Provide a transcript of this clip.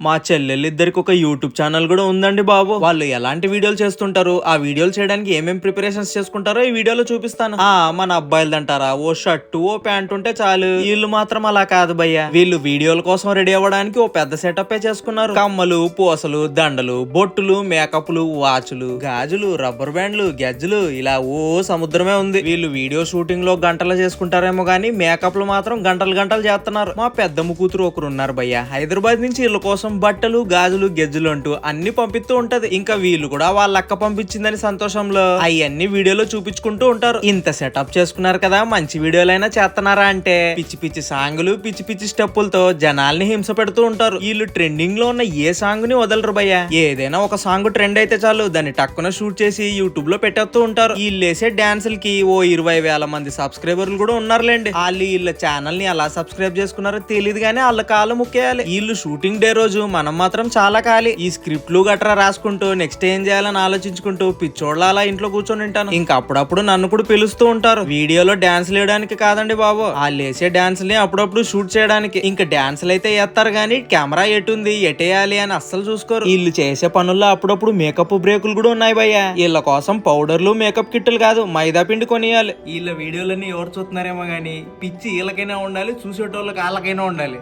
మా చెల్లెళ్ళిద్దరికి ఒక YouTube channel కూడా ఉందండి బాబు. వాళ్ళు ఎలాంటి వీడియోలు చేస్తుంటారు, ఆ వీడియోలు చేయడానికి ఏమేం ప్రిపరేషన్స్ చేసుకుంటారో ఈ వీడియోలో చూపిస్తాను. మన అబ్బాయిలదంటారా, ఓ షర్టు ఓ ప్యాంట్ ఉంటే చాలు. వీళ్ళు మాత్రం అలా కాదు భయ్య. వీళ్ళు వీడియోల కోసం రెడీ అవ్వడానికి ఓ పెద్ద సెటప్ చేసుకున్నారు. కమ్మలు, పూసలు, దండలు, బొట్టులు, మేకప్లు, వాచులు, గాజులు, రబ్బర్ బ్యాండ్లు, గెజ్జలు, ఇలా ఓ సముద్రమే ఉంది. వీళ్ళు వీడియో షూటింగ్ లో గంటలు చేసుకుంటారేమో గానీ మేకప్లు మాత్రం గంటలు గంటలు చేస్తున్నారు. మా పెద్దమ్మ కూతురు ఒకరు ఉన్నారు భయ్య, హైదరాబాద్ నుంచి వీళ్ళ కోసం బట్టలు, గాజులు, గెజ్జలు అంటూ అన్ని పంపిస్తూ ఉంటది. ఇంకా వీళ్ళు కూడా వాళ్ళ అక్క పంపించిందని సంతోషంలో అవన్నీ వీడియోలో చూపించుకుంటూ ఉంటారు. ఇంత సెటప్ చేసుకున్నారు కదా, మంచి వీడియోలైనా చేస్తున్నారా అంటే పిచ్చి పిచ్చి సాంగులు, పిచ్చి పిచ్చి స్టెప్పులతో జనాల్ని హింస పెడుతూ ఉంటారు. వీళ్ళు ట్రెండింగ్ లో ఉన్న ఏ సాంగ్ ని వదలరు భయ్య. ఏదైనా ఒక సాంగ్ ట్రెండ్ అయితే చాలు, దాన్ని టక్కున షూట్ చేసి యూట్యూబ్ లో పెట్టేస్తూ ఉంటారు. వీళ్ళు వేసే డాన్సులకి ఓ 20,000 మంది సబ్స్క్రైబర్లు కూడా ఉన్నారులేండి. వాళ్ళు వీళ్ళ ఛానల్ ని అలా సబ్స్క్రైబ్ చేసుకున్నారో తెలియదు గానీ వాళ్ళ కాళ్ళు ముక్కేయాలి. వీళ్ళు షూటింగ్ డే రోజు మనం మాత్రం చాలా ఖాళీ. ఈ స్క్రిప్ట్లు గట్రా రాసుకుంటూ నెక్స్ట్ ఏం చేయాలని ఆలోచించుకుంటూ పిచ్చోళ్ళ అలా ఇంట్లో కూర్చొని ఉంటాను. ఇంకా అప్పుడప్పుడు నన్ను కూడా పిలుస్తూ ఉంటారు. వీడియోలో డాన్స్ వేయడానికి కాదండి బాబు, వాళ్ళు వేసే డాన్స్ ని అప్పుడప్పుడు షూట్ చేయడానికి. ఇంకా డాన్సులు అయితే వేస్తారు గానీ కెమెరా ఎటుంది, ఎటేయాలి అని అస్సలు చూసుకోరు. వీళ్ళు చేసే పనుల్లో అప్పుడప్పుడు మేకప్ బ్రేకులు కూడా ఉన్నాయి భయ్య. వీళ్ళ కోసం పౌడర్లు, మేకప్ కిట్లు కాదు, మైదా పిండి కొనియాలి. వీళ్ళ వీడియోలన్నీ ఎవరు చూస్తున్నారేమో గానీ పిచ్చి వీళ్ళకైనా ఉండాలి, చూసేటోళ్ళకి వాళ్ళకైనా ఉండాలి.